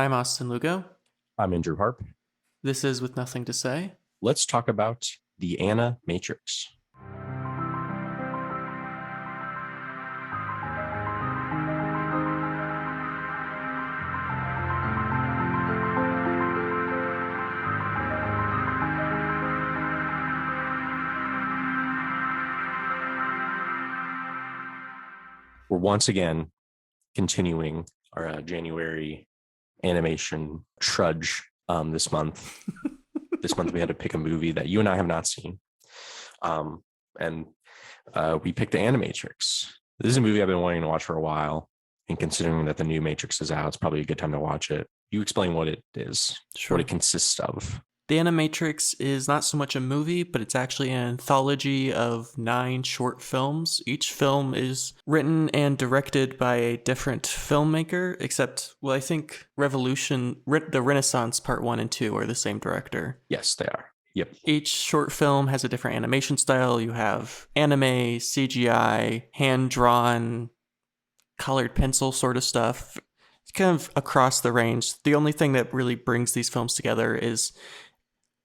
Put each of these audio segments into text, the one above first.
I'm Austin Lugo. I'm Andrew Harp. This is With Nothing to Say. Let's talk about the Animatrix. We're once again continuing our January animation trudge this month. This month we had to pick a movie that you and I have not seen. And we picked the Animatrix. This is a movie I've been wanting to watch for a while. And considering that the new Matrix is out, it's probably a good time to watch it. You explain what it is, Sure. what it consists of. The Animatrix is not so much a movie, but it's actually an anthology of 9 short films. Each film is written and directed by a different filmmaker, except, well, I think the Renaissance Part 1 and 2 are the same director. Yes, they are. Yep. Each short film has a different animation style. You have anime, CGI, hand-drawn, colored pencil sort of stuff. It's kind of across the range. The only thing that really brings these films together is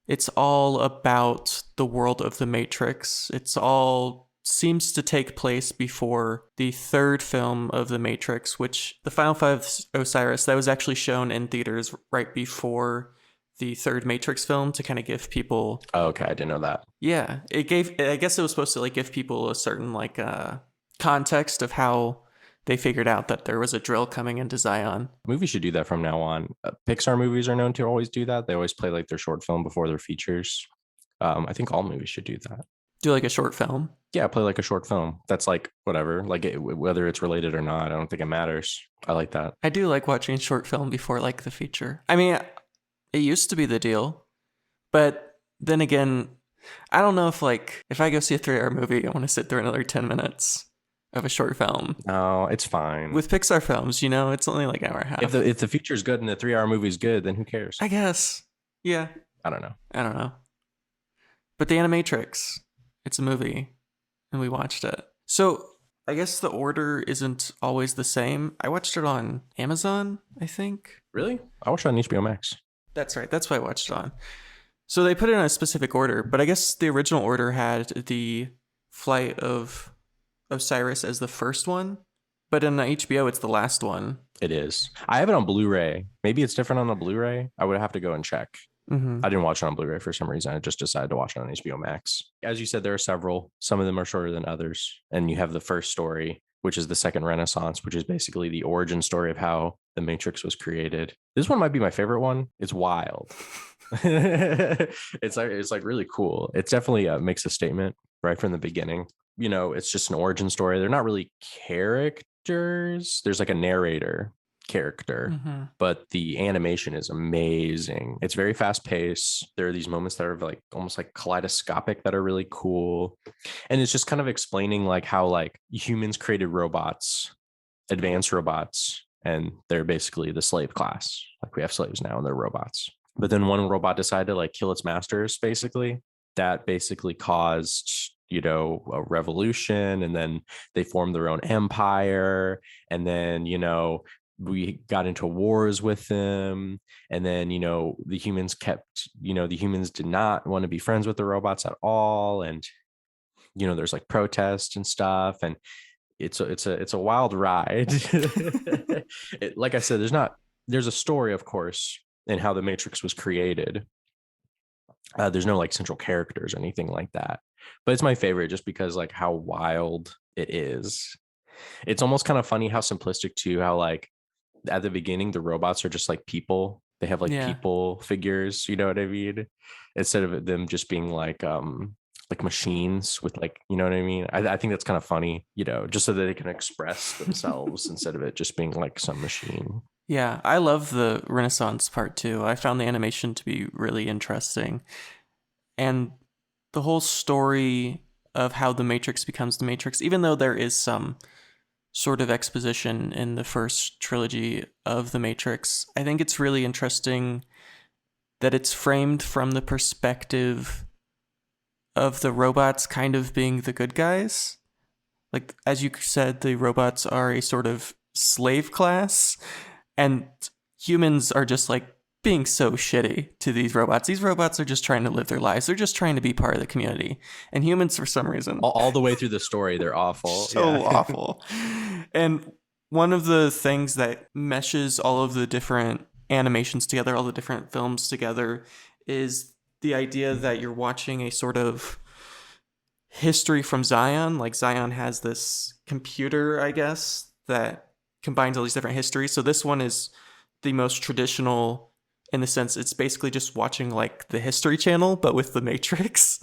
it's all about the world of the Matrix. It's all seems to take place before the third film of the Matrix, which the Final Five Osiris, that was actually shown in theaters right before the third Matrix film to kind of give people... Oh, okay, I didn't know that. Yeah, I guess it was supposed to give people a certain context of how they figured out that there was a drill coming into Zion. Movies should do that from now on. Pixar movies are known to always do that. They always play their short film before their features. I think all movies should do that. Do a short film? Yeah, play a short film. That's whatever, whether it's related or not. I don't think it matters. I like that. I do like watching short film before the feature. I mean, it used to be the deal, but then again, I don't know if I go see a 3-hour movie, I want to sit through another 10 minutes of a short film. No, it's fine. With Pixar films, it's only an hour and a half. If the feature's good and the 3-hour movie's good, then who cares? I guess. Yeah. I don't know. But The Animatrix, it's a movie, and we watched it. So I guess the order isn't always the same. I watched it on Amazon, I think. Really? I watched it on HBO Max. That's right. That's why I watched it on. So they put it in a specific order, but I guess the original order had the Flight of Osiris as the first one, but in the HBO it's the last one. It is. I have it on Blu-ray. Maybe it's different on the Blu-ray. I would have to go and check. Mm-hmm. I didn't watch it on Blu-ray for some reason. I just decided to watch it on HBO Max. As you said, there are several. Some of them are shorter than others. And you have the first story, which is the second Renaissance, which is basically the origin story of how the Matrix was created. This one might be my favorite one. It's wild. It's really cool. It definitely makes a statement right from the beginning. It's just an origin story. They're not really characters. There's a narrator character, mm-hmm. but the animation is amazing. It's very fast paced. There are these moments that are almost kaleidoscopic that are really cool. And it's just kind of explaining how humans created robots, advanced robots, and they're basically the slave class. We have slaves now and they're robots. But then one robot decided to kill its masters, basically. That basically caused a revolution, and then they formed their own empire, and then we got into wars with them, and then the humans did not want to be friends with the robots at all, and there's protests and stuff, and it's a wild ride. Like I said, there's a story, of course, in how the Matrix was created. There's no central characters or anything like that, but it's my favorite just because how wild it is. It's almost kind of funny how simplistic too, how at the beginning the robots are just people. They have people figures, you know what I mean, instead of them just being machines with you know what I mean. I think that's kind of funny, just so that they can express themselves instead of it just being some machine. Yeah, I love the Renaissance part too. I found the animation to be really interesting. And the whole story of how the Matrix becomes the Matrix, even though there is some sort of exposition in the first trilogy of the Matrix, I think it's really interesting that it's framed from the perspective of the robots kind of being the good guys. As you said, the robots are a sort of slave class, and humans are just like being so shitty to these robots. These robots are just trying to live their lives. They're just trying to be part of the community. And humans, for some reason, All the way through the story, they're awful. Yeah. so awful. And one of the things that meshes all of the different animations together, all the different films together, is the idea that you're watching a sort of history from Zion. Like Zion has this computer, I guess, that combines all these different histories. So this one is the most traditional in the sense it's basically just watching like the History Channel, but with the Matrix.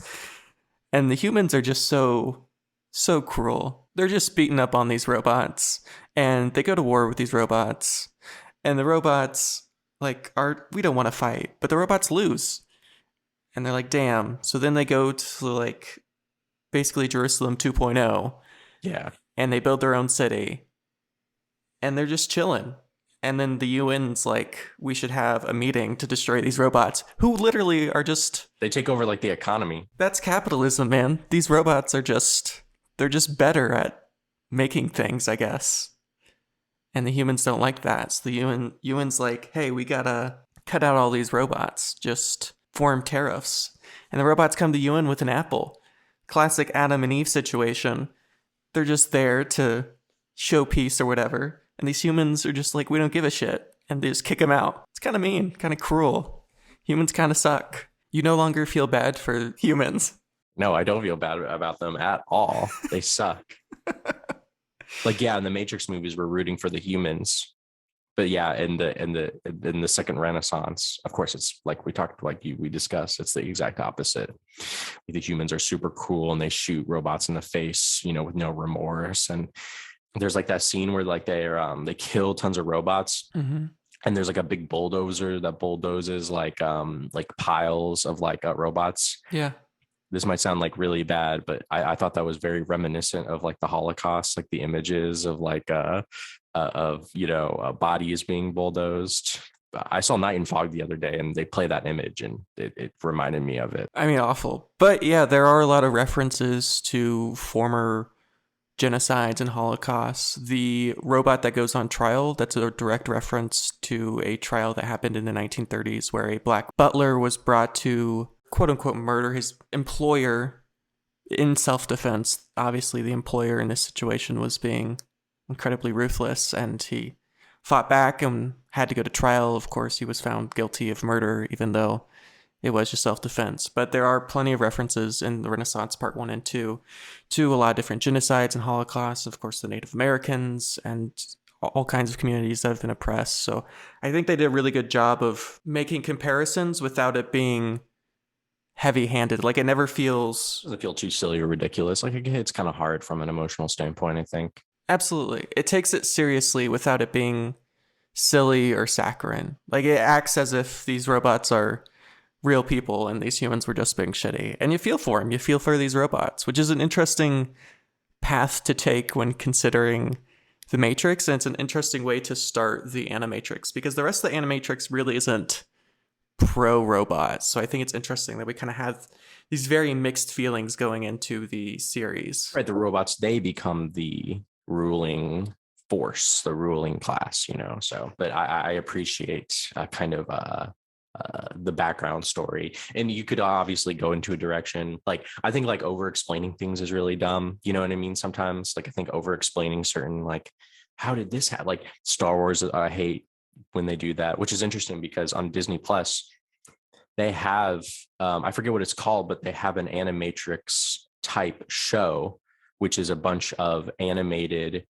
And the humans are just so cruel. They're just beating up on these robots, and they go to war with these robots. And the robots like are we don't want to fight, but the robots lose. And they're like, "Damn." So then they go to like basically Jerusalem 2.0 Yeah. and they build their own city. And they're just chilling. And then the UN's like, we should have a meeting to destroy these robots who literally are just. They take over like the economy. That's capitalism, man. These robots are just. They're just better at making things, I guess. And the humans don't like that. So the UN's like, hey, we gotta cut out all these robots. Just form tariffs. And the robots come to UN with an apple. Classic Adam and Eve situation. They're just there to show peace or whatever. And these humans are just like, we don't give a shit. And they just kick them out. It's kind of mean, kind of cruel. Humans kind of suck. You no longer feel bad for humans. No, I don't feel bad about them at all. They suck. Like, yeah, in the Matrix movies, we're rooting for the humans. But yeah, in the second Renaissance, of course, it's like we discussed, it's the exact opposite. The humans are super cool and they shoot robots in the face, with no remorse. And there's like that scene where like they kill tons of robots. Mm-hmm. And there's like a big bulldozer that bulldozes like piles of like robots. Yeah. This might sound like really bad, but I thought that was very reminiscent of like the Holocaust, like the images of like bodies being bulldozed. I saw Night and Fog the other day and they play that image and it reminded me of it. I mean, awful. But yeah, there are a lot of references to former genocides and holocausts. The robot that goes on trial, that's a direct reference to a trial that happened in the 1930s where a black butler was brought to quote unquote murder his employer in self-defense. Obviously, the employer in this situation was being incredibly ruthless and he fought back and had to go to trial. Of course, he was found guilty of murder, even though it was just self-defense. But there are plenty of references in the Renaissance Part 1 and 2 to a lot of different genocides and holocausts, of course, the Native Americans and all kinds of communities that have been oppressed. So I think they did a really good job of making comparisons without it being heavy-handed. Like it never feels. Doesn't feel too silly or ridiculous. Like it's kind of hard from an emotional standpoint, I think. Absolutely. It takes it seriously without it being silly or saccharine. Like it acts as if these robots are real people and these humans were just being shitty. And you feel for them. You feel for these robots, which is an interesting path to take when considering the Matrix. And it's an interesting way to start the Animatrix because the rest of the Animatrix really isn't pro-robot. So I think it's interesting that we kind of have these very mixed feelings going into the series. Right. The robots, they become the ruling force, the ruling class, so but I appreciate kind of the background story. And you could obviously go into a direction like I think like over explaining things is really dumb, you know what I mean? Sometimes like I think over explaining certain like how did this happen, like Star Wars, I hate when they do that, which is interesting because on Disney Plus they have I forget what it's called, but they have an Animatrix type show, which is a bunch of animated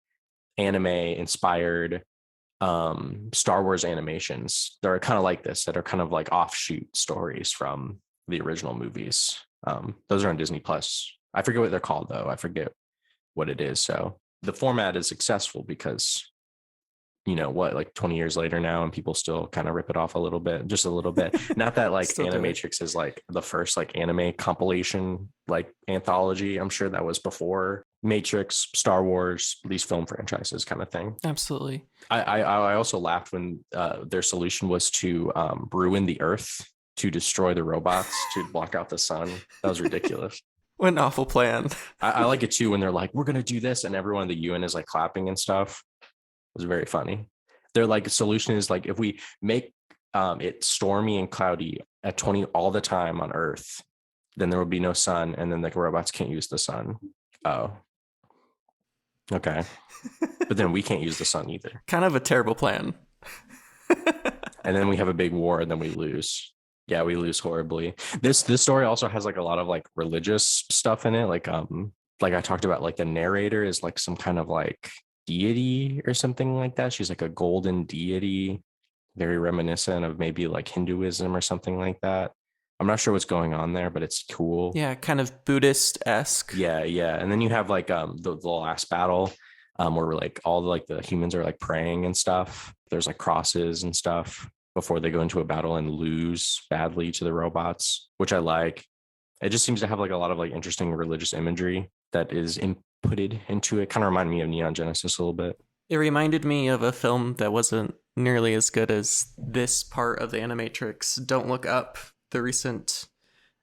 anime inspired Star Wars animations that are kind of like this, that are kind of like offshoot stories from the original movies. Those are on Disney Plus. I forget what they're called though. I forget what it is. So the format is successful because like 20 years later now and people still kind of rip it off just a little bit. Not that like Animatrix is like the first like anime compilation like anthology. I'm sure that was before Matrix, Star Wars, these film franchises kind of thing. Absolutely. I also laughed when their solution was to ruin the earth to destroy the robots to block out the sun. That was ridiculous. What an awful plan. I like it too when they're like, we're going to do this. And everyone in the UN is like clapping and stuff. It was very funny. Their like solution is like if we make it stormy and cloudy at 20 all the time on Earth, then there will be no sun, and then the robots can't use the sun. Oh, okay. But then we can't use the sun either. Kind of a terrible plan. And then we have a big war, and then we lose. Yeah, we lose horribly. This story also has like a lot of like religious stuff in it. Like I talked about, like the narrator is like some kind of like deity or something like that. She's like a golden deity, very reminiscent of maybe like Hinduism or something like that. I'm not sure what's going on there, but it's cool. Yeah, kind of Buddhist-esque. Yeah, yeah. And then you have like the last battle, where like all the like the humans are like praying and stuff. There's like crosses and stuff before they go into a battle and lose badly to the robots, which I like. It just seems to have like a lot of like interesting religious imagery that is inputted into it. Kind of remind me of Neon Genesis a little bit. It reminded me of a film that wasn't nearly as good as this part of the Animatrix, Don't Look Up, the recent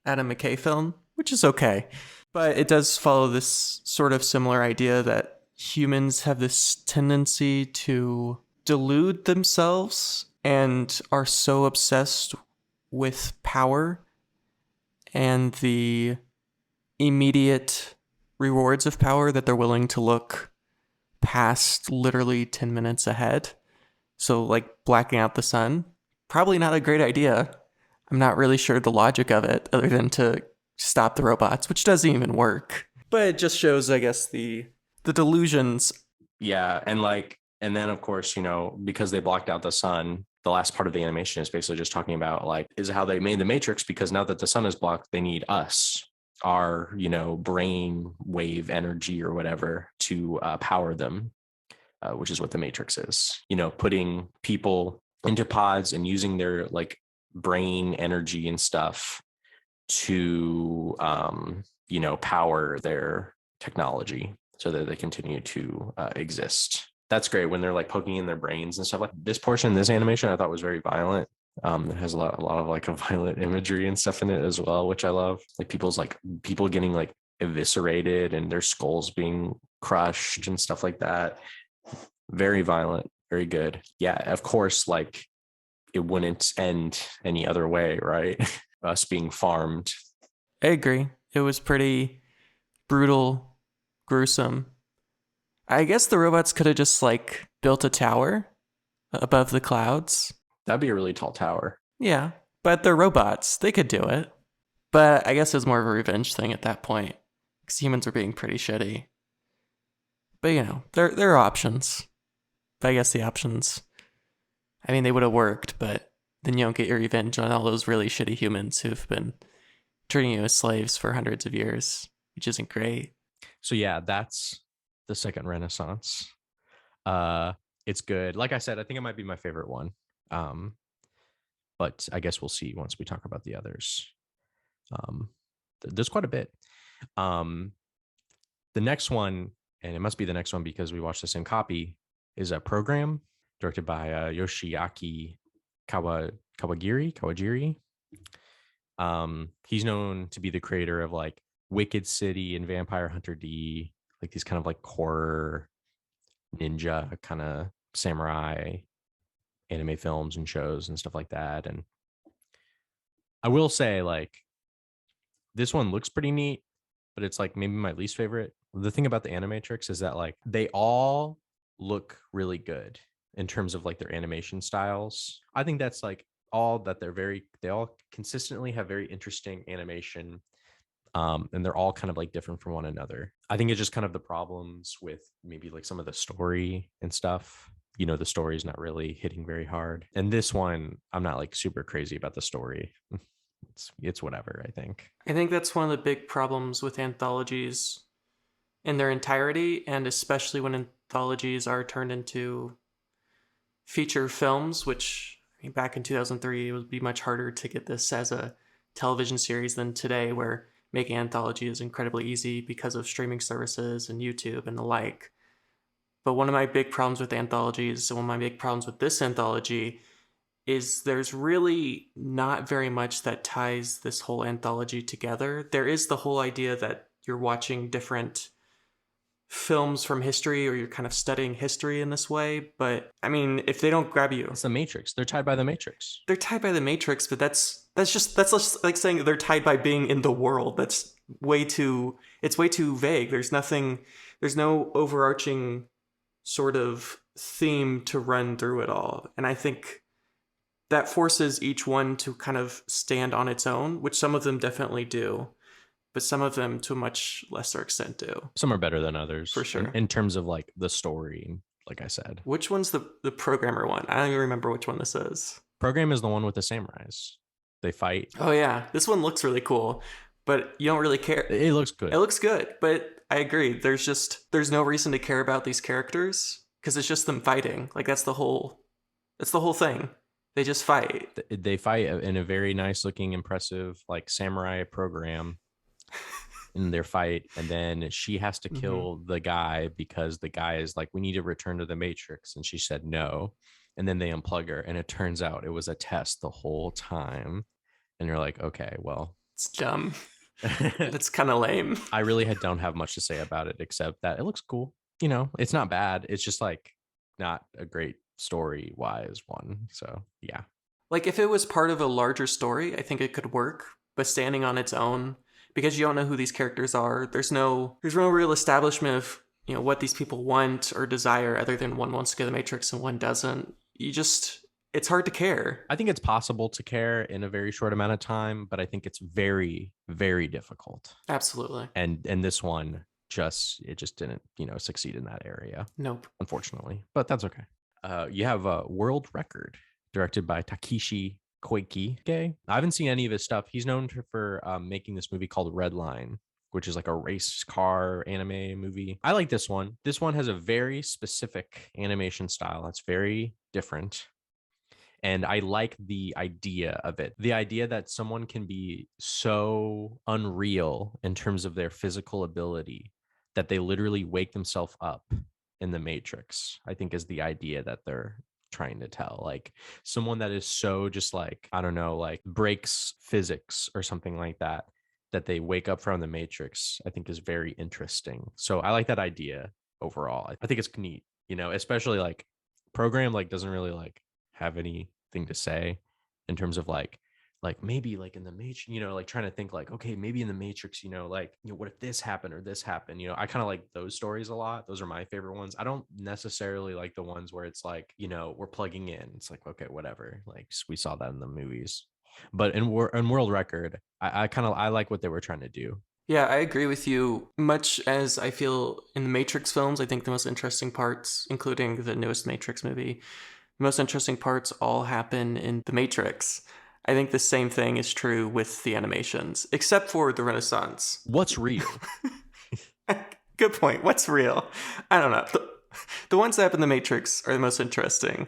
Adam McKay film, which is okay. But it does follow this sort of similar idea that humans have this tendency to delude themselves and are so obsessed with power and the immediate rewards of power that they're willing to look past literally 10 minutes ahead. So, like blacking out the sun, probably not a great idea. I'm not really sure the logic of it other than to stop the robots, which doesn't even work. But it just shows, I guess, the delusions. Yeah, and then of course, because they blocked out the sun, the last part of the animation is basically just talking about like is how they made the Matrix, because now that the sun is blocked, they need us, our brain wave energy or whatever to power them, which is what the Matrix is. Putting people into pods and using their like brain energy and stuff to power their technology so that they continue to exist. That's great when they're like poking in their brains and stuff. Like this portion, this animation, I thought was very violent. It has a lot of like a violent imagery and stuff in it as well, which I love. Like people getting like eviscerated and their skulls being crushed and stuff like that. Very violent, very good. Yeah, of course, like it wouldn't end any other way, right? Us being farmed. I agree. It was pretty brutal, gruesome. I guess the robots could have just like built a tower above the clouds. That'd be a really tall tower. Yeah, but they're robots. They could do it. But I guess it was more of a revenge thing at that point because humans were being pretty shitty. But there are options. But I guess the options, I mean, they would have worked, but then you don't get your revenge on all those really shitty humans who've been treating you as slaves for hundreds of years, which isn't great. So yeah, that's the second Renaissance. It's good. Like I said, I think it might be my favorite one. But I guess we'll see once we talk about the others. There's quite a bit. The next one, and it must be the next one because we watched the same copy, is a program directed by Yoshiaki Kawajiri. He's known to be the creator of like Wicked City and Vampire Hunter D, like these kind of like horror ninja kind of samurai anime films and shows and stuff like that. And I will say, like, this one looks pretty neat, but it's like maybe my least favorite. The thing about the Animatrix is that like they all look really good in terms of like their animation styles. I think that's like all that they all consistently have very interesting animation. And they're all kind of like different from one another. I think it's just kind of the problems with maybe like some of the story and stuff. The story is not really hitting very hard. And this one, I'm not like super crazy about the story. It's whatever, I think. I think that's one of the big problems with anthologies in their entirety, and especially when anthologies are turned into feature films, which I mean, back in 2003, it would be much harder to get this as a television series than today, where making anthology is incredibly easy because of streaming services and YouTube and the like. But one of my big problems with anthologies, and one of my big problems with this anthology, is there's really not very much that ties this whole anthology together. There is the whole idea that you're watching different films from history or you're kind of studying history in this way. But I mean, if they don't grab you, It's the Matrix. They're tied by the Matrix. they're tied by the Matrix, but that's just like saying they're tied by being in the world. That's way too vague. There's no overarching sort of theme to run through it all. And I think that forces each one to kind of stand on its own, which some of them definitely do, but some of them to a much lesser extent do. Some are better than others For sure. in terms of like the story. Like I said, Which one's the programmer one? I don't even remember which one this is. Program is the one with the samurais. They fight. Oh yeah, this one looks really cool, but you don't really care. It looks good. It looks good, but I agree. There's no reason to care about these characters because it's just them fighting. Like that's the whole thing. They just fight. They fight in a very nice looking, impressive like samurai program in their fight, and then she has to kill the guy because the guy is like, we need to return to the Matrix, and she said no, and then they unplug her, and it turns out it was a test the whole time, and you're like, okay, well, It's dumb. That's kind of lame. I really don't have much to say about it except that it looks cool. It's not bad. It's just like not a great story wise one. So yeah. Like if it was part of a larger story, I think it could work. But standing on its own, because you don't know who these characters are, there's no real establishment of what these people want or desire, other than one wants to go to the Matrix and one doesn't. It's hard to care. I think it's possible to care in a very short amount of time, but I think it's very, very difficult. Absolutely. And this one just didn't, succeed in that area. Nope. Unfortunately, but that's okay. You have a World Record, directed by Takeshi Koike. I haven't seen any of his stuff. He's known for making this movie called Red Line, which is like a race car anime movie. I like this one. This one has a very specific animation style that's very different. And I like the idea of it. The idea that someone can be so unreal in terms of their physical ability that they literally wake themselves up in the Matrix, I think is the idea that they're trying to tell. Like someone that is so just like, I don't know, like breaks physics or something like that, that they wake up from the Matrix, I think is very interesting. So I like that idea overall. I think it's neat, especially like Program like doesn't really like have anything to say in terms of like maybe like in the Matrix, like trying to think like, okay, maybe in the Matrix, what if this happened or this happened? I kind of like those stories a lot. Those are my favorite ones. I don't necessarily like the ones where it's like, we're plugging in. It's like, okay, whatever. Like we saw that in the movies. But in World Record, I like what they were trying to do. Yeah, I agree with you. Much as I feel in the Matrix films, I think the most interesting parts, including the newest Matrix movie, the most interesting parts all happen in the Matrix. I think the same thing is true with the animations, except for the Renaissance. What's real? Good point. What's real? I don't know. The ones that happen in the Matrix are the most interesting.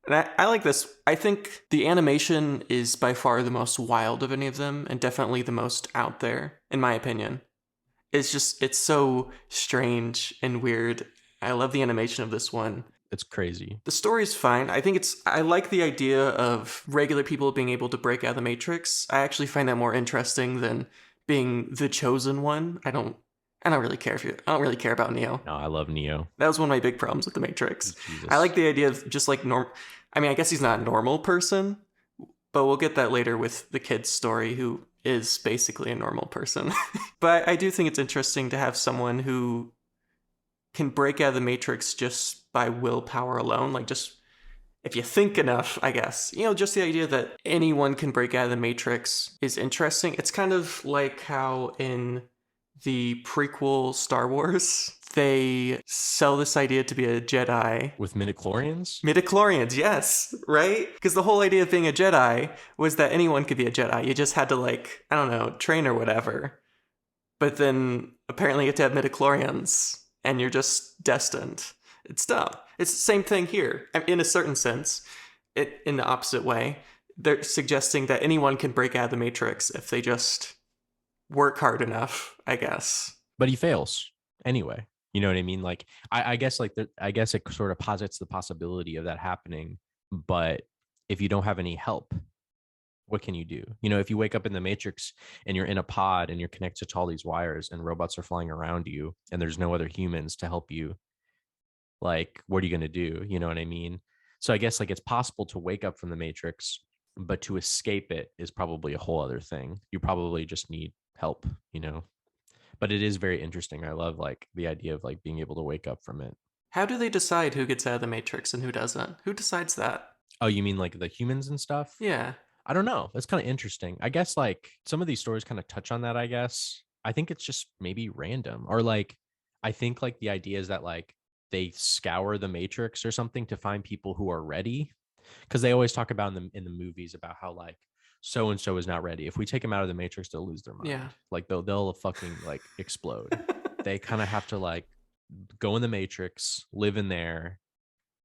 And I like this. I think the animation is by far the most wild of any of them, and definitely the most out there, in my opinion. It's so strange and weird. I love the animation of this one. It's crazy. The story's fine. I like the idea of regular people being able to break out of the Matrix. I actually find that more interesting than being the chosen one. I don't really care I don't really care about Neo. No, I love Neo. That was one of my big problems with the Matrix. Jesus. I like the idea of just like I mean, I guess he's not a normal person, but we'll get that later with the kid's story, who is basically a normal person. But I do think it's interesting to have someone who can break out of the Matrix just by willpower alone. Like, just if you think enough, I guess. Just the idea that anyone can break out of the Matrix is interesting. It's kind of like how in the prequel Star Wars, they sell this idea to be a Jedi. With midichlorians? Midichlorians, yes, right? Because the whole idea of being a Jedi was that anyone could be a Jedi. You just had to, like, I don't know, train or whatever. But then apparently you have to have midichlorians, and you're just destined. It's dumb. It's the same thing here. In a certain sense, in the opposite way. They're suggesting that anyone can break out of the Matrix if they just work hard enough, I guess. But he fails anyway. You know what I mean? Like, I guess I guess it sort of posits the possibility of that happening. But if you don't have any help, what can you do? You know, if you wake up in the Matrix and you're in a pod and you're connected to all these wires and robots are flying around you and there's no other humans to help you, like, what are you going to do? You know what I mean? So I guess like it's possible to wake up from the Matrix, but to escape it is probably a whole other thing. You probably just need help, you know? But it is very interesting. I love like the idea of like being able to wake up from it. How do they decide who gets out of the Matrix and who doesn't? Who decides that? Oh, you mean like the humans and stuff? Yeah. I don't know. That's kind of interesting. I guess like some of these stories kind of touch on that, I guess. I think it's just maybe random or like I think like the idea is that like they scour the matrix or something to find people who are ready because they always talk about in the movies about how like so and so is not ready. If we take them out of the matrix, they'll lose their Yeah. mind. Like they'll fucking like explode. They kind of have to like go in the matrix, live in there,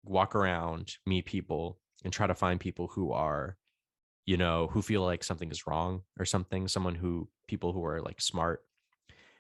walk around, meet people, and try to find people who are, you know, who feel like something is wrong or something, someone who people who are like smart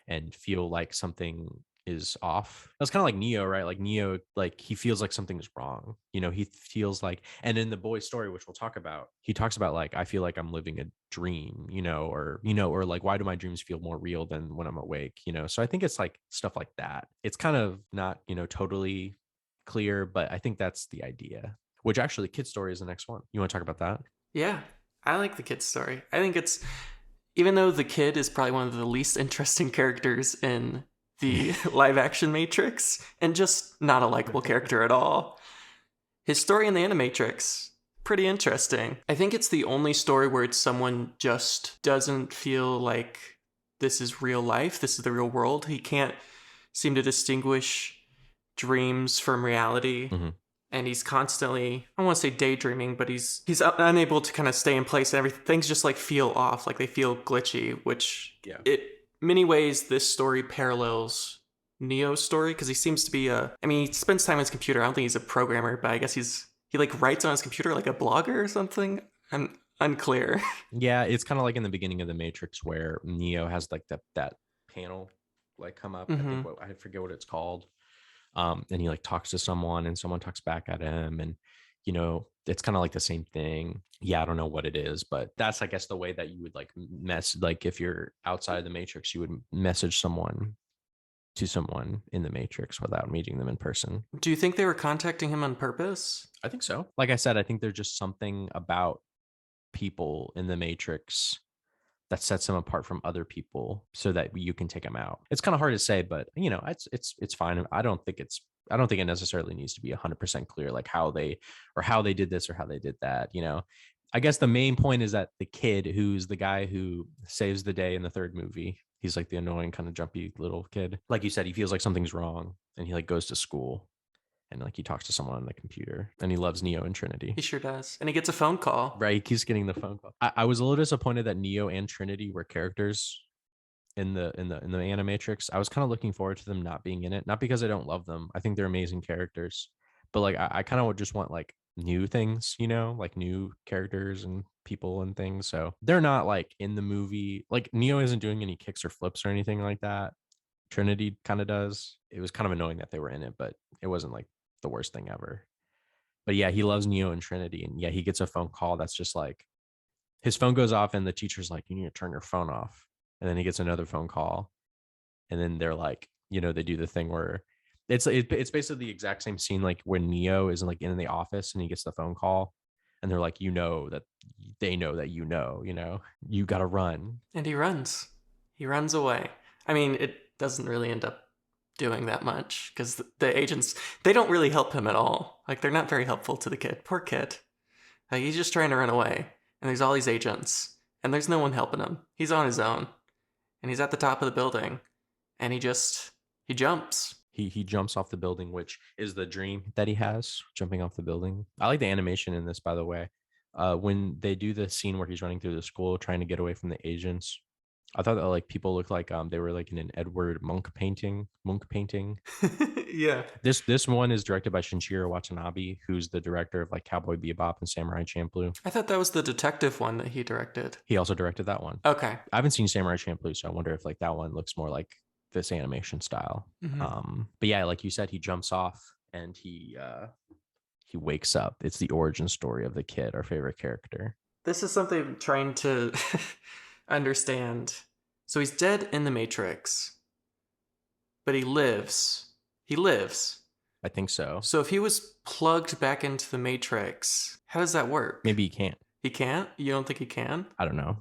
and feel like something is off. That's kind of like Neo, right? Like Neo, like he feels like something's wrong. You know, he feels like, and in the boy story, which we'll talk about, he talks about like, I feel like I'm living a dream, or like, why do my dreams feel more real than when I'm awake? You know, so I think it's like stuff like that. It's kind of not, totally clear, but I think that's the idea. Which actually, Kid Story is the next one. You want to talk about that? Yeah. I like the kid's story. I think it's, even though the kid is probably one of the least interesting characters in the live action Matrix, and just not a likable character at all, his story in the Animatrix, pretty interesting. I think it's the only story where it's someone just doesn't feel like this is real life, this is the real world. He can't seem to distinguish dreams from reality. Mm-hmm. And he's constantly, I don't want to say daydreaming, but he's unable to kind of stay in place, and everything, things just like feel off, like they feel glitchy, which Yeah. it many ways this story parallels Neo's story, because he seems to be he spends time on his computer. I don't think he's a programmer, but I guess he like writes on his computer like a blogger or something. I'm unclear. Yeah, it's kind of like in the beginning of the Matrix where Neo has like that panel like come up. Mm-hmm. I forget what it's called. And he like talks to someone and someone talks back at him, and it's kind of like the same thing. Yeah, I don't know what it is, but that's I guess the way that you would like like if you're outside of the Matrix, you would message someone to someone in the Matrix without meeting them in person. Do you think they were contacting him on purpose? I think so. Like I said, I think there's just something about people in the Matrix that sets them apart from other people so that you can take them out. It's kind of hard to say, but it's fine. I don't think it necessarily needs to be 100% clear like how they did this or how they did that, I guess the main point is that the kid who's the guy who saves the day in the third movie, he's like the annoying kind of jumpy little kid. Like you said, he feels like something's wrong and he like goes to school and like he talks to someone on the computer and he loves Neo and Trinity. He sure does. And he gets a phone call. Right. He keeps getting the phone call. I was a little disappointed that Neo and Trinity were characters in the Animatrix. I was kind of looking forward to them not being in it. Not because I don't love them. I think they're amazing characters. But like I kind of just want like new things, like new characters and people and things. So they're not like in the movie. Like Neo isn't doing any kicks or flips or anything like that. Trinity kind of does. It was kind of annoying that they were in it, but it wasn't like the worst thing ever. But yeah, he loves Neo and Trinity. And yeah, he gets a phone call that's just like his phone goes off and the teacher's like, you need to turn your phone off. And then he gets another phone call. And then they're like, they do the thing where it's basically the exact same scene like when Neo is like in the office and he gets the phone call and they're like, that they know that you gotta run. And he runs. He runs away. I mean, it doesn't really end up doing that much because the agents, they don't really help him at all. Like, they're not very helpful to the kid. Poor kid. Like, he's just trying to run away. And there's all these agents. And there's no one helping him. He's on his own. And he's at the top of the building. And he jumps. He jumps off the building, which is the dream that he has, jumping off the building. I like the animation in this, by the way. When they do the scene where he's running through the school trying to get away from the agents, I thought that like people looked like they were like in an Edward Munch painting. Yeah. This one is directed by Shinichiro Watanabe, who's the director of like Cowboy Bebop and Samurai Champloo. I thought that was the detective one that he directed. He also directed that one. Okay. I haven't seen Samurai Champloo, so I wonder if like that one looks more like this animation style. Mm-hmm. But yeah, like you said, he jumps off and he wakes up. It's the origin story of the kid, our favorite character. This is something I'm trying to understand. So he's dead in the Matrix, but he lives. He lives. I think so. So if he was plugged back into the Matrix, how does that work? Maybe he can't. He can't? You don't think he can? I don't know.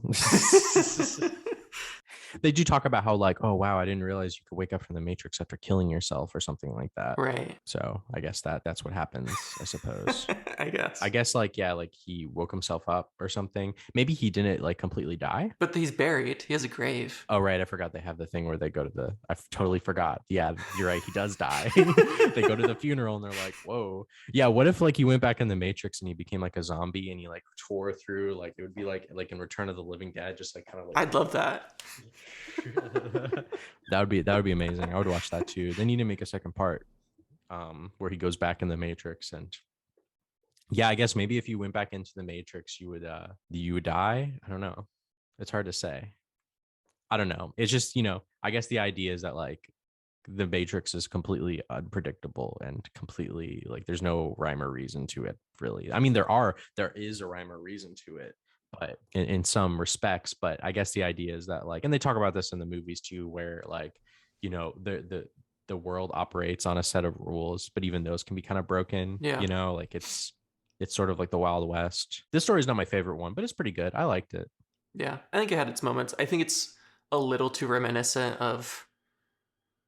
They do talk about how like, oh wow, I didn't realize you could wake up from the Matrix after killing yourself or something like that. Right. So I guess that's what happens, I suppose. I guess. I guess like yeah, like he woke himself up or something. Maybe he didn't like completely die. But he's buried. He has a grave. Oh right, I forgot they have the thing where they go to the. I totally forgot. Yeah, you're right. He does die. They go to the funeral and they're like, "Whoa, yeah." What if like he went back in the Matrix and he became like a zombie and he like tore through like it would be like in Return of the Living Dead, just like kind of like. I'd love that. That would be amazing. I would watch that too. They need to make a second part, where he goes back in the Matrix and. Yeah, I guess maybe if you went back into the Matrix, you would die. I don't know. It's hard to say. I don't know. It's just, I guess the idea is that like the Matrix is completely unpredictable and completely like there's no rhyme or reason to it, really. I mean, there is a rhyme or reason to it, but in some respects. But I guess the idea is that like, and they talk about this in the movies too, where like, the world operates on a set of rules, but even those can be kind of broken, Yeah. like it's sort of like the Wild West. This story is not my favorite one, but it's pretty good. I liked it. Yeah. I think it had its moments. I think it's a little too reminiscent of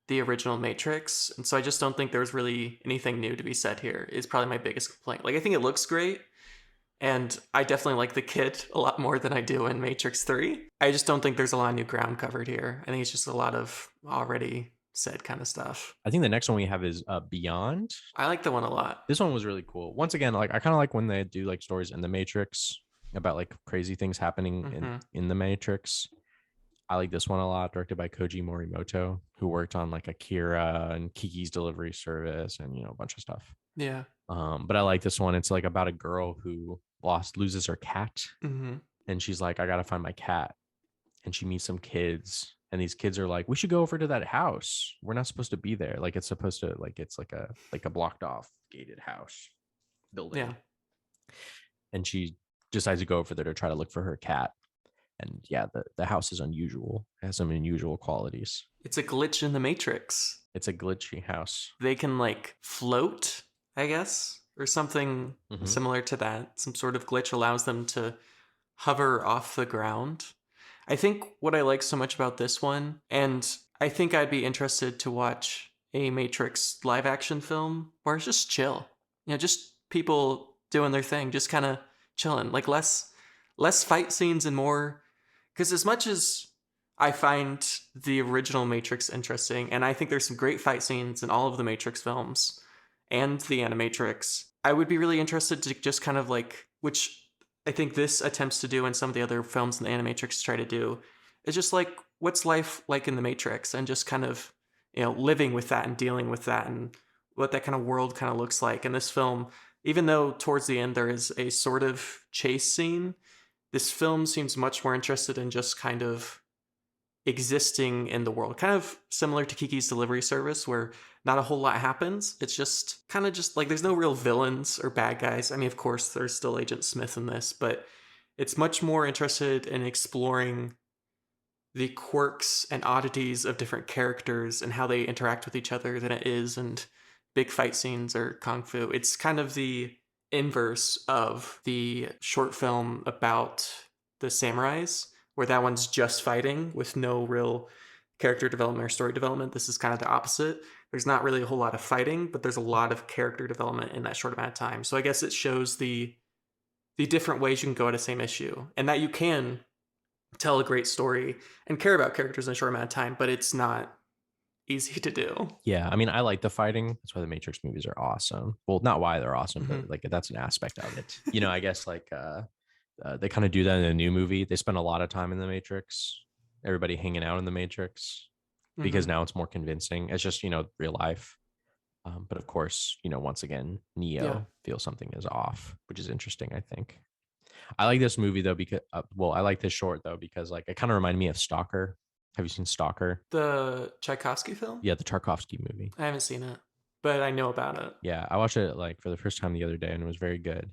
the original Matrix. And so I just don't think there was really anything new to be said here, is probably my biggest complaint. Like, I think it looks great. And I definitely like the kid a lot more than I do in Matrix 3. I just don't think there's a lot of new ground covered here. I think it's just a lot of already said kind of stuff. I think the next one we have is Beyond. I like the one a lot. This one was really cool. Once again, like I kind of like when they do like stories in the Matrix about like crazy things happening in the Matrix. I like this one a lot, directed by Koji Morimoto, who worked on like Akira and Kiki's Delivery Service and a bunch of stuff. Yeah. But I like this one. It's like about a girl who loses her cat, and she's like, I gotta find my cat, and she meets some kids, and these kids are like, we should go over to that house. We're not supposed to be there. Like it's supposed to like it's like a blocked off gated house building. Yeah. And she decides to go over there to try to look for her cat. And yeah, the house is unusual. It has some unusual qualities. It's a glitch in the Matrix. It's a glitchy house. They can like float, I guess, or something similar to that. Some sort of glitch allows them to hover off the ground. I think what I like so much about this one, and I think I'd be interested to watch a Matrix live action film where it's just chill. Just people doing their thing, just kind of chilling. Like less fight scenes and more. Because as much as I find the original Matrix interesting, and I think there's some great fight scenes in all of the Matrix films and the Animatrix, I would be really interested to just kind of like, which I think this attempts to do and some of the other films in the Animatrix try to do, is just like, what's life like in the Matrix? And just kind of, living with that and dealing with that and what that kind of world kind of looks like. And this film, even though towards the end there is a sort of chase scene, this film seems much more interested in just kind of existing in the world. Kind of similar to Kiki's Delivery Service, where not a whole lot happens. It's just kind of just like there's no real villains or bad guys. I mean, of course, there's still Agent Smith in this, but it's much more interested in exploring the quirks and oddities of different characters and how they interact with each other than it is and big fight scenes or kung fu. It's kind of the inverse of the short film about the samurais, where that one's just fighting with no real character development or story development. This is kind of the opposite. There's not really a whole lot of fighting, but there's a lot of character development in that short amount of time. So I guess it shows the different ways you can go at a same issue, and that you can tell a great story and care about characters in a short amount of time, but it's not easy to do. Yeah, I mean, I like the fighting. That's why the Matrix movies are awesome. Well, not why they're awesome, but like that's an aspect of it. I guess like they kind of do that in a new movie. They spend a lot of time in the Matrix. Everybody hanging out in the Matrix because now it's more convincing. It's just real life. But of course, once again, Neo feels something is off, which is interesting. I think I like this movie though because I like this short though because like it kind of reminded me of Stalker. Have you seen Stalker? The Tchaikovsky film? Yeah, the Tarkovsky movie. I haven't seen it, but I know about it. Yeah, I watched it like for the first time the other day and it was very good.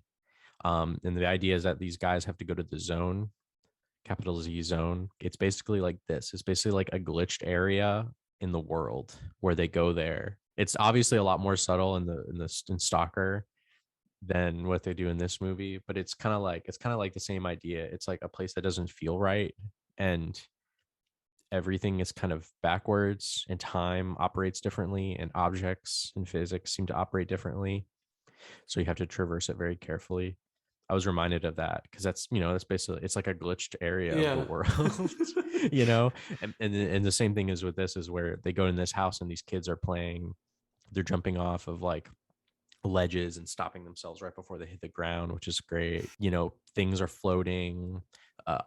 And the idea is that these guys have to go to the zone, capital Z zone. It's basically like this. It's basically like a glitched area in the world where they go there. It's obviously a lot more subtle in Stalker than what they do in this movie, but it's kind of like the same idea. It's like a place that doesn't feel right, and everything is kind of backwards, and time operates differently, and objects and physics seem to operate differently. So you have to traverse it very carefully. I was reminded of that because that's basically it's like a glitched area of the Yeah. world, you know. And the same thing is with this is where they go in this house and these kids are playing. They're jumping off of like ledges and stopping themselves right before they hit the ground, which is great. Things are floating,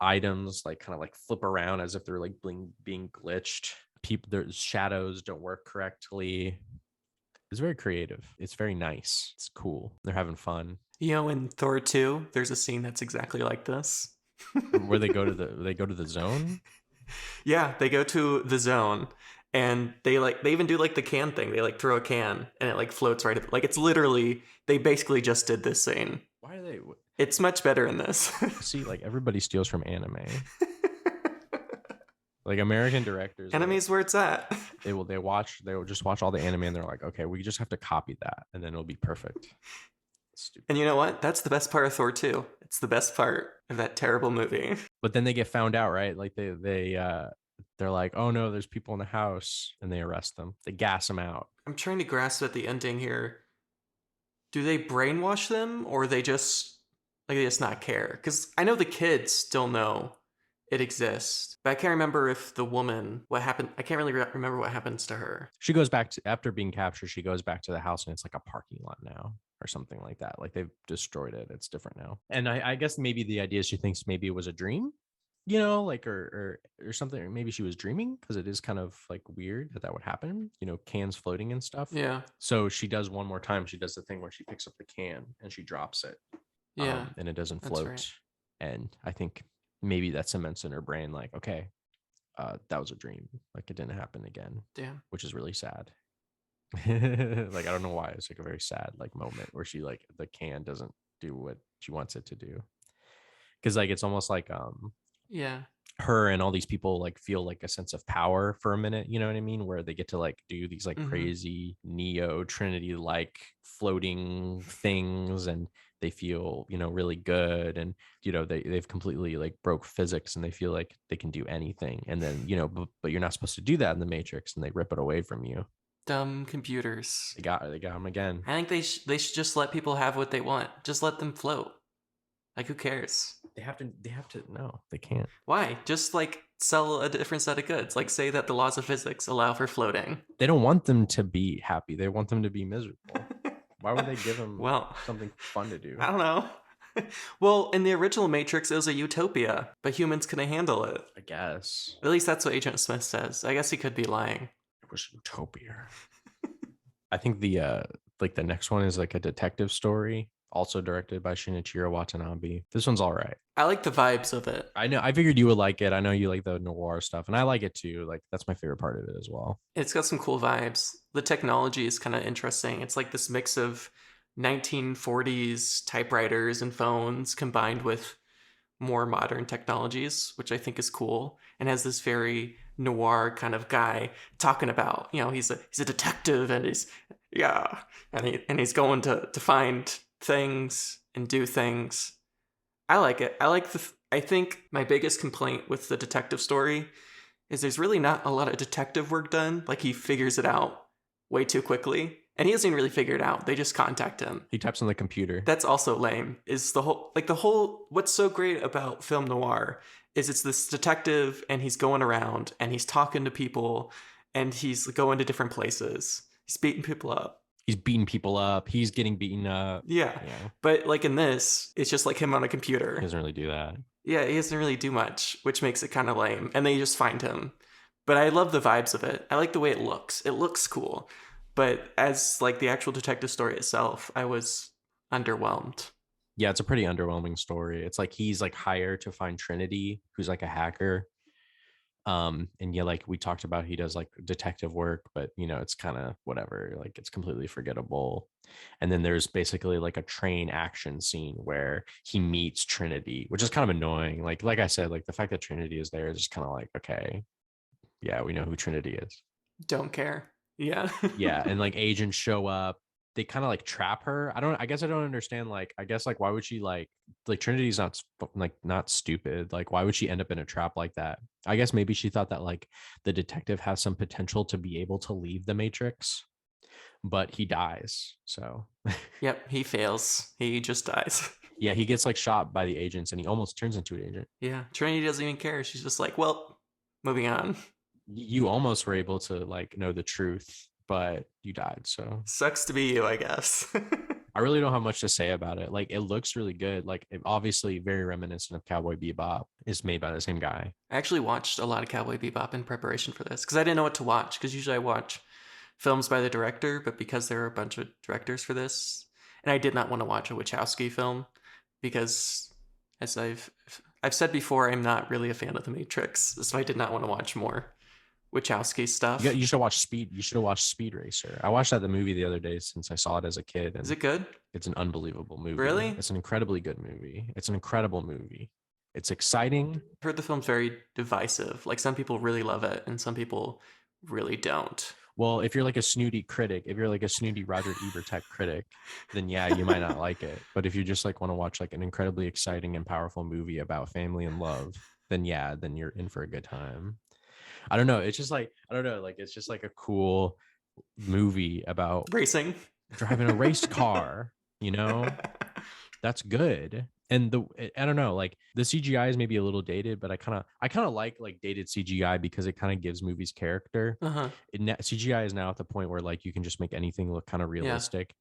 items like kind of like flip around as if they're like being glitched. People, their shadows don't work correctly. It's very creative. It's very nice. It's cool. They're having fun. In Thor 2, there's a scene that's exactly like this. Where they go to the zone. Yeah, they go to the zone and they even do like the can thing. They like throw a can and it like floats right up. Like it's literally they basically just did this scene. Why do they It's much better in this. see? Like everybody steals from anime. Like American directors, Enemy's where it's at. they will just watch all the anime and they're like, okay, we just have to copy that and then it'll be perfect. Stupid. And you know what? That's the best part of Thor 2. It's the best part of that terrible movie. But then they get found out, right? Like they're like, oh no, there's people in the house, and they arrest them. They gas them out. I'm trying to grasp at the ending here. Do they brainwash them or they just not care? Because I know the kids still know it exists, but I can't remember if the woman what happened. I can't really remember what happens to her. She goes back to after being captured. She goes back to the house, and it's like a parking lot now, or something like that. Like they've destroyed it. It's different now. And I guess maybe the idea is she thinks maybe it was a dream, like or something. Or maybe she was dreaming because it is kind of like weird that would happen. Cans floating and stuff. Yeah, So she does one more time. She does the thing where she picks up the can and she drops it, yeah, and it doesn't that's float. right. And I think maybe that cements in her brain, like, okay, that was a dream. Like it didn't happen again, Damn. which is really sad. Like I don't know why it's like a very sad like moment where she like the can doesn't do what she wants it to do. Because like it's almost like Yeah. her and all these people like feel like a sense of power for a minute, you know what I mean, where they get to like do these like Mm-hmm. crazy neo trinity like floating things, and they feel really good, and they've completely like broke physics and they feel like they can do anything, and then but you're not supposed to do that in the Matrix, and they rip it away from you. Dumb computers. They got them again. I think they should just let people have what they want. Just let them float. Like who cares? They have to no, they can't. Why? Just like sell a different set of goods. Like say that the laws of physics allow for floating. They don't want them to be happy, they want them to be miserable. Why would they give them Well, something fun to do? I don't know. Well, in the original Matrix, it was a utopia, but humans couldn't handle it. I guess At least that's what Agent Smith says. I guess he could be lying. it was utopia. I think the next one is like a detective story, also directed by Shinichiro Watanabe. This one's all right. I like the vibes of it. I know. I figured you would like it. I know you like the noir stuff, and I like it too. Like that's my favorite part of it as well. It's got some cool vibes. The technology is kind of interesting. It's like this mix of 1940s typewriters and phones combined with more modern technologies, which I think is cool, and has this very noir kind of guy talking about, he's a detective and he's going to find things and do things. I like it. I think my biggest complaint with the detective story is there's really not a lot of detective work done. Like he figures it out way too quickly. And he doesn't even really figure it out. They just contact him. He types on the computer. That's also lame. Is the whole what's so great about film noir is it's this detective and he's going around and he's talking to people and he's going to different places. He's beating people up. He's beating people up. He's getting beaten up. Yeah. Yeah. But like in this, it's just like him on a He computer. doesn't really do that. Yeah, he doesn't really do much, which makes it kind of lame. And they just find him. But I love the vibes of it. I like the way it looks. It looks cool. But as like the actual detective story itself, I was underwhelmed. Yeah, it's a pretty underwhelming story. It's like he's like hired to find Trinity, who's like a hacker. And yeah, like we talked about, he does like detective work, but it's kind of whatever, like it's completely forgettable. And then there's basically like a train action scene where he meets Trinity, which is kind of annoying. Like I said, like the fact that Trinity is there is just kind of like, okay, yeah, we know who Trinity is. Don't care. Yeah. Yeah, and like agents show up. They kind of like trap her. I guess I don't understand. Like, I guess like why would she like Trinity's not like not stupid. Like, why would she end up in a trap like that? I guess maybe she thought that like the detective has some potential to be able to leave the Matrix, but he dies. So Yep, he fails. He just dies. yeah, he gets like shot by the agents and he almost turns into an agent. Yeah, Trinity doesn't even care. She's just like, well, moving on. You almost were able to like know the truth, but you died. So Sucks to be you, I guess. I really don't have much to say about it. Like, it looks really good. Like, obviously very reminiscent of Cowboy Bebop. Is made by the same guy. I actually watched a lot of Cowboy Bebop in preparation for this because I didn't know what to watch. Because usually I watch films by the director, but because there are a bunch of directors for this, and I did not want to watch a Wachowski film because, as I've said before, I'm not really a fan of The Matrix, so I did not want to watch more Wachowski stuff. You should watch Speed. You should have watched Speed Racer. I watched that the movie the other day since I saw it as a kid, Is and it good? it's an unbelievable movie. Really? It's an incredibly good movie. It's an incredible movie. It's exciting. I've heard the film's very divisive. Like some people really love it, and some people really don't. Well, if you're like a snooty critic, if you're like a snooty Roger Ebert type critic, then yeah, you might not like it. But if you just like want to watch like an incredibly exciting and powerful movie about family and love, then yeah, then you're in for a good time. I don't know. It's just like I don't know. Like it's just like a cool movie about Racing. driving a race car. You know, that's good. And I don't know. Like the CGI is maybe a little dated, but I kind of like dated CGI because it kind of gives movies character. Uh huh. CGI is now at the point where like you can just make anything look kind of Yeah. realistic.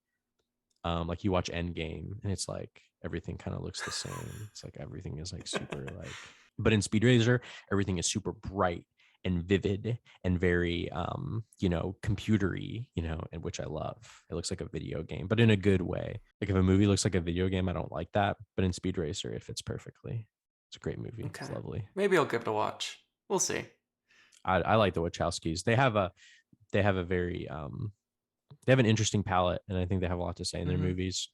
Like you watch Endgame and it's like everything kind of looks the same. It's like everything is like super like, but in Speed Racer, everything is super bright and vivid and very computery, and which I love. It looks like a video game, but in a good way. Like if a movie looks like a video game, I don't like that. But in Speed Racer, it fits perfectly. It's a great movie. Okay. It's lovely. Maybe I'll give it a watch. We'll see. I like the Wachowskis. They have a very they have an interesting palette, and I think they have a lot to say in their Mm-hmm. movies.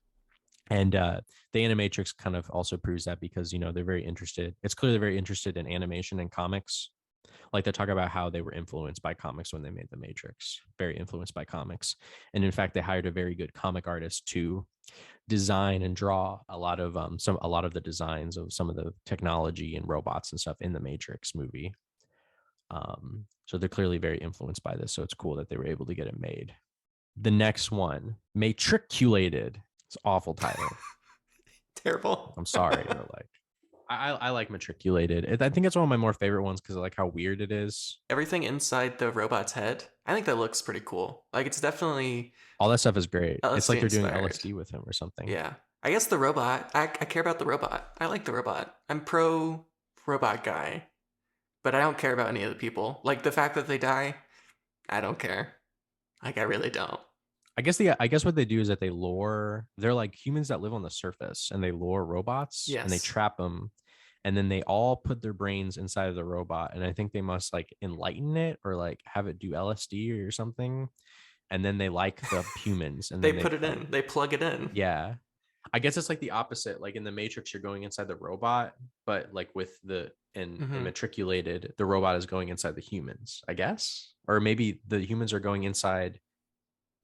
And the Animatrix kind of also proves that because they're very interested. It's clearly very interested in animation and comics. Like they talk about how they were influenced by comics when they made the Matrix. Very influenced by comics, and in fact, they hired a very good comic artist to design and draw a lot of the designs of some of the technology and robots and stuff in the Matrix movie. So they're clearly very influenced by this. So it's cool that they were able to get it made. The next one, Matriculated. It's an awful title. Terrible. I'm sorry, but like I like Matriculated. I think it's one of my more favorite ones because I like how weird it is. Everything inside the robot's head, I think that looks pretty cool. Like it's definitely All that stuff is great. It's LSD like they're doing inspired. LSD with him or something. Yeah. I guess the robot, I care about the robot. I like the robot. I'm pro robot guy, but I don't care about any of the people. Like the fact that they die, I don't care. Like I really don't. I guess what they do is that they're like humans that live on the surface and they lure robots and they Yes. trap them, and then they all put their brains inside of the robot, and I think they must like enlighten it or like have it do LSD or something, and then they like the humans, and They then they put it like, in. They plug it in. yeah. I guess it's like the opposite. Like in the Matrix, you're going inside the robot, but like with the in Hmm. Matriculated, the robot is going inside the humans, I guess. Or maybe the humans are going inside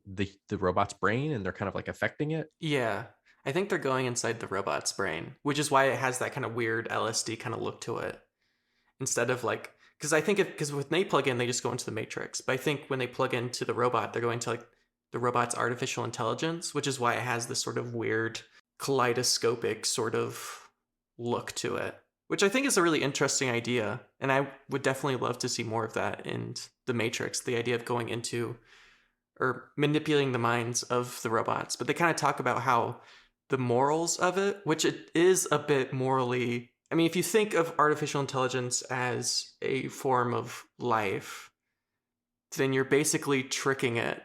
the robot's brain and they're kind of like affecting it. Yeah. I think they're going inside the robot's brain, which is why it has that kind of weird LSD kind of look to it. Instead of like, because I think because when they plug in, they just go into the matrix. But I think when they plug into the robot, they're going to like the robot's artificial intelligence, which is why it has this sort of weird kaleidoscopic sort of look to it, which I think is a really interesting idea. And I would definitely love to see more of that in the Matrix, the idea of going into or manipulating the minds of the robots. But they kind of talk about how the morals of it, which it is a bit morally. I mean, if you think of artificial intelligence as a form of life, then you're basically tricking it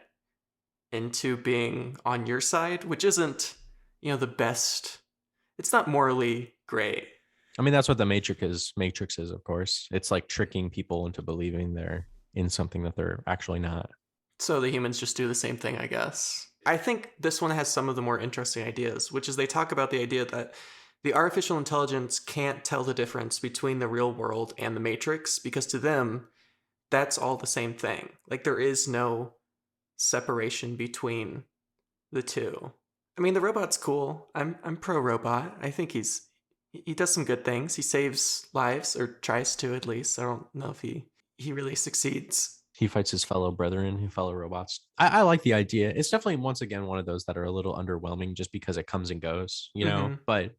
into being on your side, which isn't, the best. It's not morally great. I mean, that's what the Matrix is, of course. It's like tricking people into believing they're in something that they're actually not. So the humans just do the same thing, I guess. I think this one has some of the more interesting ideas, which is they talk about the idea that the artificial intelligence can't tell the difference between the real world and the Matrix because to them, that's all the same thing. Like there is no separation between the two. I mean, the robot's cool. I'm pro robot. I think he does some good things. He saves lives or tries to at least. I don't know if he really succeeds. He fights his fellow brethren, his fellow robots. I like the idea. It's definitely once again one of those that are a little underwhelming just because it comes and goes, you know. Mm-hmm. But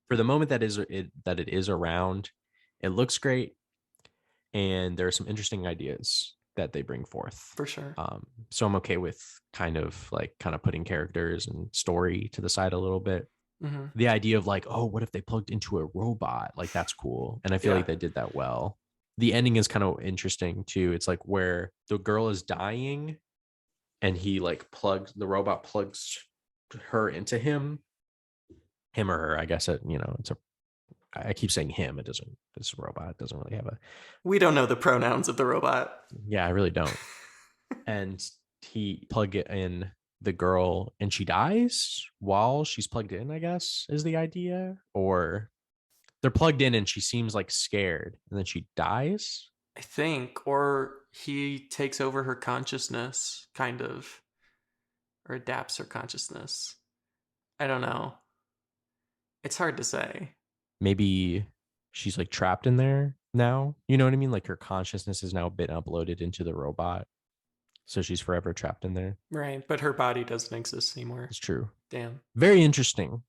for the moment that it is around, it looks great, and there are some interesting ideas that they bring forth. For sure. So I'm okay with kind of putting characters and story to the side a little bit. Mm-hmm. The idea of like, oh, what if they plugged into a robot? Like that's cool, and I feel Yeah. like they did that well. The ending is kind of interesting too. It's like where the girl is dying, and he like the robot plugs her into him or her. I guess I keep saying him. It doesn't. This robot doesn't really have a. We don't know the pronouns of the robot. Yeah, I really don't. And he plug it in the girl, and she dies while she's plugged in. I guess is the idea, or they're plugged in and she seems like scared, and then she dies. I think, or he takes over her consciousness, kind of, or adapts her consciousness. I don't know. It's hard to say. Maybe she's like trapped in there now. You know what I mean? Like her consciousness has now been uploaded into the robot. So she's forever trapped in there. Right, but her body doesn't exist anymore. It's true. Damn. Very interesting.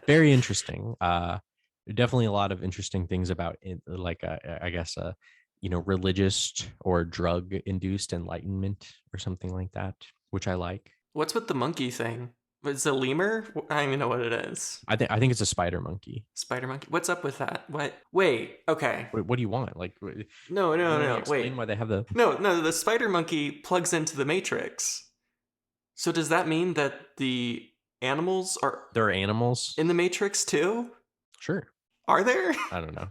Very interesting. Definitely a lot of interesting things about it, like I guess religious or drug induced enlightenment or something like that, which I like. What's with the monkey thing? Is it a lemur? I don't even know what it is. I think it's a spider monkey. Spider monkey. What's up with that? What? Wait. Okay. What do you want? Like, No. explain Wait. why they have the No. The spider monkey plugs into the Matrix. So does that mean that the animals are there are animals? in the Matrix too? Sure. Are there? I don't know.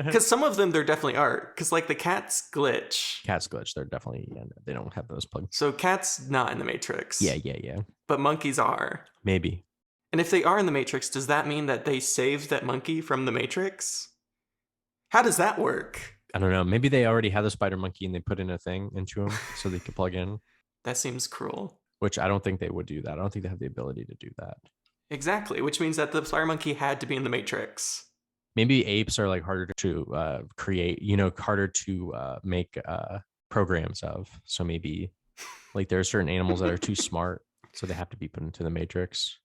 Because some of them there definitely are. Because like the cat's glitch. Cat's glitch. They're definitely they don't have those plugs. So cat's not in the Matrix. Yeah. But monkeys are. Maybe. And if they are in the Matrix, does that mean that they saved that monkey from the Matrix? How does that work? I don't know. Maybe they already had the spider monkey and they put in a thing into him so they could plug in. That seems cruel. Which I don't think they would do that. I don't think they have the ability to do that. Exactly, which means that the spider monkey had to be in the Matrix. Maybe apes are like harder to create, harder to make programs of. So maybe like there are certain animals that are too smart, so they have to be put into the Matrix.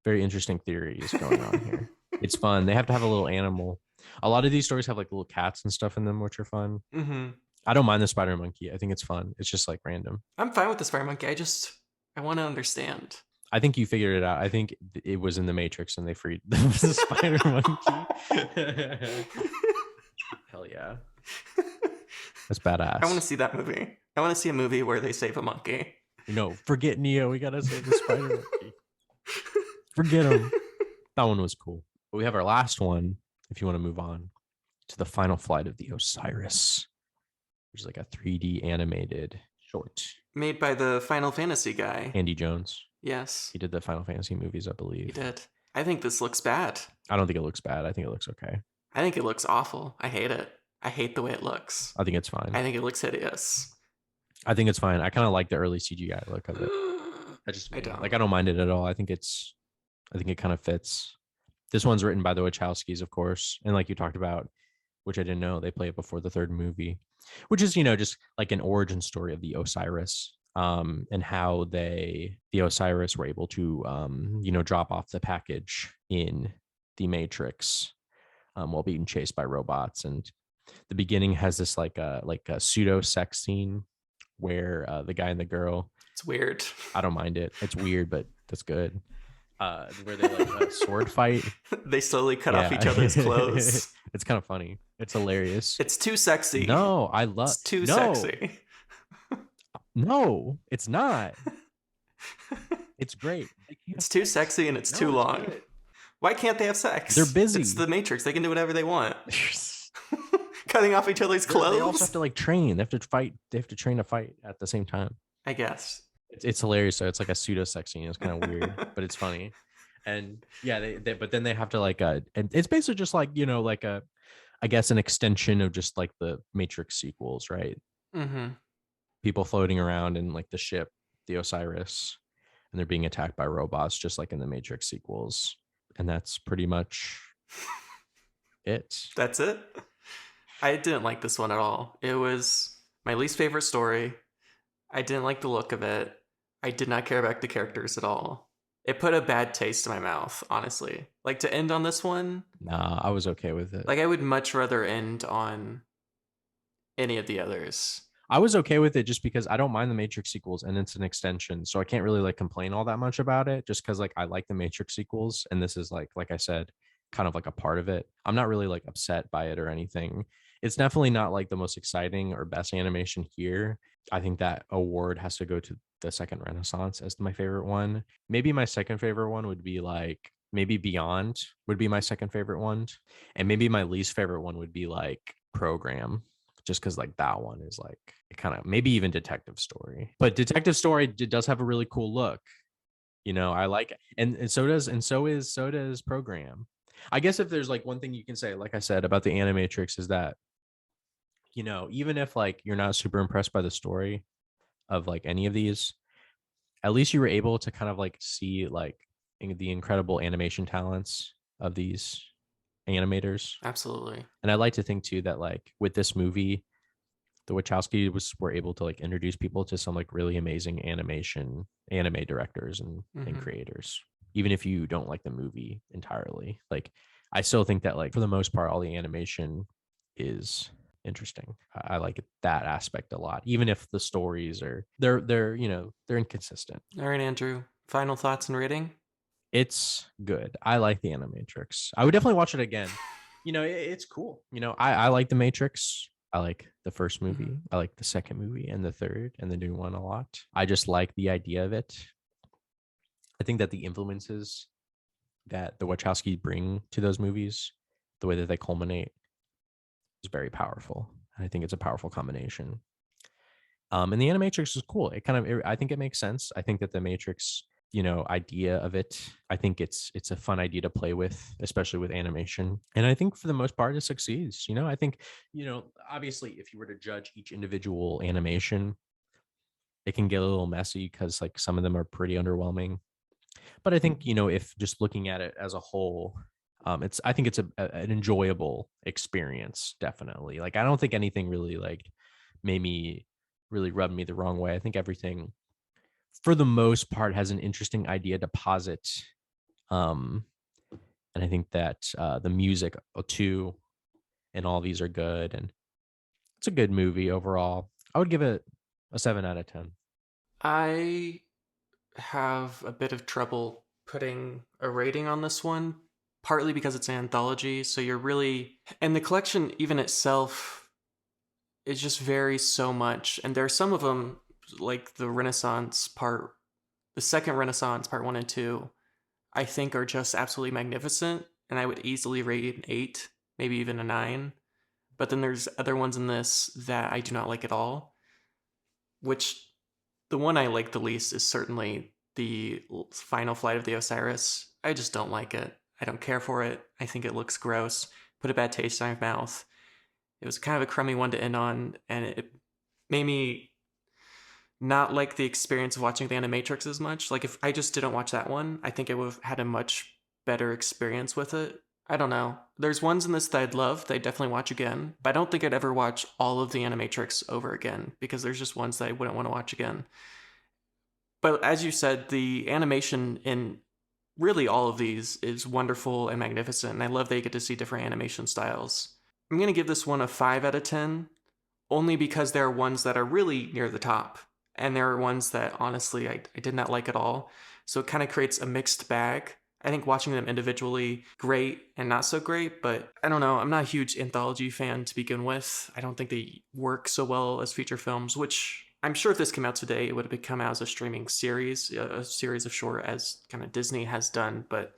Very interesting theories going on here. It's fun. They have to have a little animal. A lot of these stories have like little cats and stuff in them, which are fun. Mm-hmm. I don't mind the spider monkey. I think it's fun. It's just like random. I'm fine with the spider monkey. I want to understand. I think you figured it out. I think it was in the Matrix and they freed the spider monkey. Hell yeah. That's badass. I want to see that movie. I want to see a movie where they save a monkey. Forget Neo. We got to save the spider monkey. Forget him. That one was cool. But we have our last one, if you want to move on to the final flight of the Osiris, which is like a 3D animated short. Made by the Final Fantasy guy. Andy Jones. Yes. He did the Final Fantasy movies, I believe. He did. I think this looks bad. I don't think it looks bad. I think it looks okay. I think it looks awful. I hate it. I hate the way it looks. I think it's fine. I think it looks hideous. I think it's fine. I kind of like the early CGI look of it. I don't mind it at all. I think it kind of fits. This one's written by the Wachowskis, of course. And like you talked about, which I didn't know, they play it before the third movie, which is, just like an origin story of the Osiris, and how the Osiris were able to, drop off the package in the Matrix, while being chased by robots. And the beginning has this like a pseudo sex scene where the guy and the girl. It's weird. I don't mind it. It's weird, but that's good. Where they like sword fight. They slowly cut off each other's clothes. It's kind of funny. It's hilarious. It's too sexy. No, I love. It's too sexy. No, it's not. It's great. It's too sexy and it's too long. Why can't they have They're sex? It's busy. the Matrix. They can do whatever they want. Cutting off each other's They also have clothes? to like train. They have to fight. They have to train to fight at the same time. I guess. It's hilarious. So it's like a pseudo sex scene. It's kind of weird, but it's funny. And yeah, but then they have to like and it's basically just like like a I guess an extension of just like the Matrix sequels, right? Mm-hmm. People floating around in like the ship, the Osiris, and they're being attacked by robots, just like in the Matrix sequels. And that's pretty much it. That's it. I didn't like this one at all. It was my least favorite story. I didn't like the look of it. I did not care about the characters at all. It put a bad taste in my mouth, honestly. Like to end on this one, Nah, I was okay with it. like I would much rather end on any of the others. I was okay with it just because I don't mind the Matrix sequels and it's an extension. So I can't really like complain all that much about it just because like I like the Matrix sequels and this is like I said, kind of like a part of it. I'm not really like upset by it or anything. It's definitely not like the most exciting or best animation here. I think that award has to go to the Second Renaissance as my favorite one. Maybe my second favorite one would be like maybe Beyond would be my second favorite one. And maybe my least favorite one would be like Program just because like that one is like it kind of maybe even Detective Story, but Detective Story does have a really cool look. I like it, and so does Program. I guess if there's like one thing you can say, like I said about the Animatrix, is that even if like you're not super impressed by the story of like any of these, at least you were able to kind of like see like the incredible animation talents of these animators. Absolutely. And I like to think too that like with this movie, the Wachowski were able to like introduce people to some like really amazing anime directors and Mm-hmm. creators. Even if you don't like the movie entirely, like I still think that like for the most part, all the animation is interesting. I like that aspect a lot, even if the stories are they're inconsistent. All right, Andrew. Final thoughts and rating? It's good. I like the Animatrix. I would definitely watch it again. It's cool. I like the Matrix. I like the first Mm-hmm. movie. I like the second movie and the third and the new one a lot. I just like the idea of it. I think that the influences that the Wachowski bring to those movies, the way that they culminate, is very powerful. I think it's a powerful combination. And the Animatrix is cool. I think it makes sense. I think that the Matrix, idea of it, I think it's a fun idea to play with, especially with animation. And I think for the most part, it succeeds. I think, obviously, if you were to judge each individual animation, it can get a little messy because like some of them are pretty underwhelming. But I think, if just looking at it as a whole, I think it's an enjoyable experience, definitely. Like I don't think anything really like made me really rubbed me the wrong way. I think everything for the most part has an interesting idea to posit. Um, and I think that the music too and all these are good and it's a good movie overall. I would give it a 7 out of 10. I have a bit of trouble putting a rating on this one, partly because it's an anthology. So you're really, and the collection, even itself, it just varies so much. And there are some of them, like the Renaissance part, the second Renaissance part one and two, I think are just absolutely magnificent. And I would easily rate an eight, maybe even a nine. But then there's other ones in this that I do not like at all, which the one I like the least is certainly the final flight of the Osiris. I just don't like it. I don't care for it. I think it looks gross. Put a bad taste in my mouth. It was kind of a crummy one to end on, and it made me not like the experience of watching the Animatrix as much. Like if I just didn't watch that one, I think I would have had a much better experience with it. I don't know. There's ones in this that I'd love that I'd definitely watch again, but I don't think I'd ever watch all of the Animatrix over again because there's just ones that I wouldn't want to watch again. But as you said, the animation in really all of these is wonderful and magnificent, and I love that you get to see different animation styles. I'm going to give this one a 5 out of 10, only because there are ones that are really near the top, and there are ones that honestly I did not like at all. So it kind of creates a mixed bag. I think watching them individually, great and not so great, but I don't know. I'm not a huge anthology fan to begin with. I don't think they work so well as feature films, which I'm sure if this came out today, it would have come out as a streaming series, a series of short as kind of Disney has done. But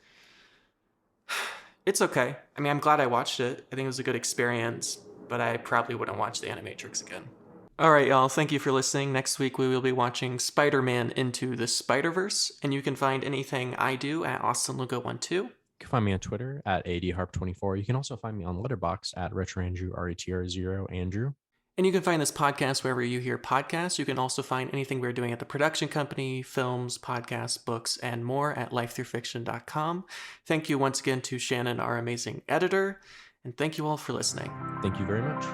It's okay. I mean, I'm glad I watched it. I think it was a good experience, but I probably wouldn't watch the Animatrix again. All right, y'all. Thank you for listening. Next week, we will be watching Spider Man Into the Spider Verse, and you can find anything I do at AustinLugo12. You can find me on Twitter at ADHarp24. You can also find me on Letterboxd at RetroAndrew, RETR0 Andrew. And you can find this podcast wherever you hear podcasts. You can also find anything we're doing at the production company, films, podcasts, books, and more at lifethroughfiction.com. Thank you once again to Shannon, our amazing editor, and thank you all for listening. Thank you very much.